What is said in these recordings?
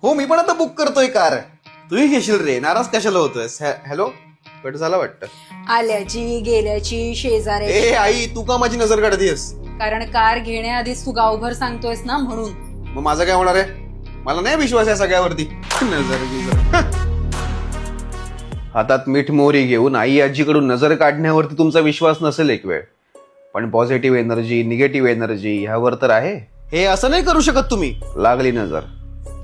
हो मी पण आता बुक करतोय कार. तूही घेशील रे, नाराज कशाला होतोयस? हॅलो, कट झाला वाटतं. आल्याची गेल्याची शेजाऱ्याची. ए आई, तू का माझी नजर काढतेस? कारण कार घेण्याआधीच तू गावभर सांगतोयस ना म्हणून. मग माझं काय होणार आहे? मला नाही विश्वास आहे सगळ्यावरती. नजर हातात मीठ मोहरी घेऊन आई आजीकडून नजर काढण्यावरती तुमचा विश्वास नसेल एक वेळ, पण पॉझिटिव्ह एनर्जी, निगेटिव्ह एनर्जी ह्यावर तर आहे. हे असं नाही करू शकत तुम्ही. लागली नजर.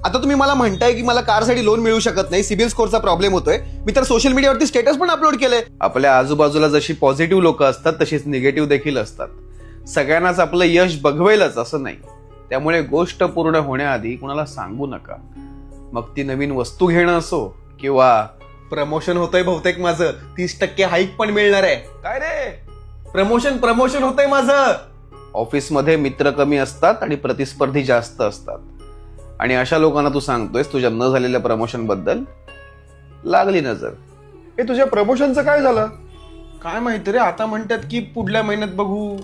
आता तुम्ही मला म्हणताय की मला कारसाठी लोन मिळू शकत नाही, सिबिल स्कोरचा प्रॉब्लेम होतोय. मी तर सोशल मीडियावरती स्टेटस पण अपलोड केलंय. आपल्या आजूबाजूला जशी पॉझिटिव्ह लोक असतात तशीच निगेटिव्ह देखील असतात. सगळ्यांनाच आपलं यश बघवेलच असं नाही. त्यामुळे गोष्ट पूर्ण होण्याआधी कुणाला सांगू नका. मग ती नवीन वस्तू घेणं असो किंवा प्रमोशन होतंय बहुतेक माझं, 30% हाईक पण मिळणार आहे. काय रे, प्रमोशन होतंय माझं. ऑफिसमध्ये मित्र कमी असतात आणि प्रतिस्पर्धी जास्त असतात. आणि अशा लोकांना तू सांगतोयस तुझ्या न झालेल्या प्रमोशन बद्दल. लागली नजर. हे तुझ्या प्रमोशनचं काय झालं? काय माहिती रे, आता म्हणतात की पुढल्या महिन्यात बघू.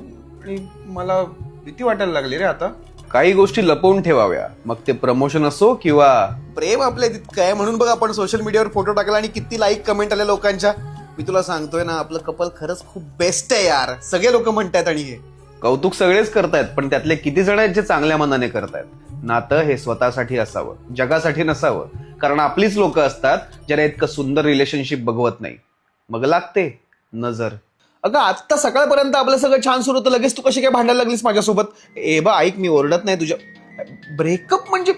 आणि मला भीती वाटायला लागली रे आता. काही गोष्टी लपवून ठेवाव्या, मग ते प्रमोशन असो किंवा प्रेम. आपल्या तितकं आहे म्हणून बघ आपण सोशल मीडियावर फोटो टाकला आणि किती लाईक कमेंट आल्या लोकांच्या. मी तुला सांगतोय ना, आपलं कपल खरंच खूप बेस्ट आहे यार, सगळे लोक म्हणतात. आणि हे कौतुक सगळेच करतायत, पण त्यातले किती जण आहेत जे चांगल्या मनाने करतायत. नातं हे स्वतःसाठी असावं, जगासाठी नसावं. कारण आपलीच लोक असतात ज्याला इतकं सुंदर रिलेशनशिप बघवत नाही. मग लागते नजर. अगं आत्ता सकाळपर्यंत आपलं सगळं छान सुरू होतं, लगेच तू कशी काय भांडायला लागलीस माझ्यासोबत? ए बा ऐक, मी ओरडत नाही तुझ्या. ब्रेकअप म्हणजे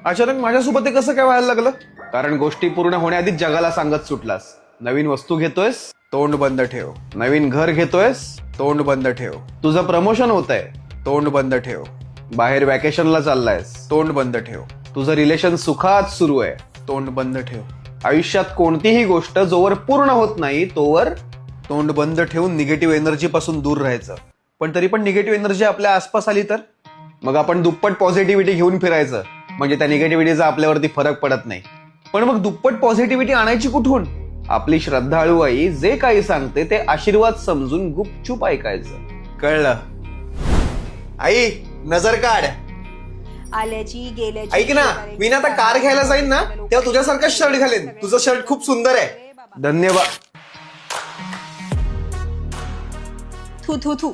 अचानक माझ्यासोबत हे कसं काय व्हायला लागलं? कारण गोष्टी पूर्ण होण्याआधीच जगाला सांगत सुटलास. नवीन वस्तू घेतोयस, तोंड बंद ठेव. नवीन घर घेतोयस, तोंड बंद ठेव. तुझं प्रमोशन होतंय, तोंड बंद ठेव. बाहेर वॅकेशनला चाललायस, तोंड बंद ठेव. तुझं रिलेशन सुखात सुरू आहे, तोंड बंद ठेव. आयुष्यात कोणतीही गोष्ट जोवर पूर्ण होत नाही तोवर तोंड बंद ठेवून निगेटिव्ह एनर्जी पासून दूर राहायचं. पण तरी पण निगेटिव्ह एनर्जी आपल्या आसपास आली तर मग आपण दुप्पट पॉझिटिव्हिटी घेऊन फिरायचं. म्हणजे त्या निगेटिव्हिटीचा आपल्यावरती फरक पडत नाही. पण मग दुप्पट पॉझिटिव्हिटी आणायची कुठून? आपली श्रद्धाळू आई जे काही सांगते ते आशीर्वाद समजून गुपचूप ऐकायचं. कळलं? आई नजर काढ. आल्याची गेल्याची. ऐक ना, मी ना आता कार घ्यायला जाईन ना, तेव्हा तुझ्यासारखा शर्ट घालेन. तुझं शर्ट खूप सुंदर आहे. धन्यवाद. थू थू थू.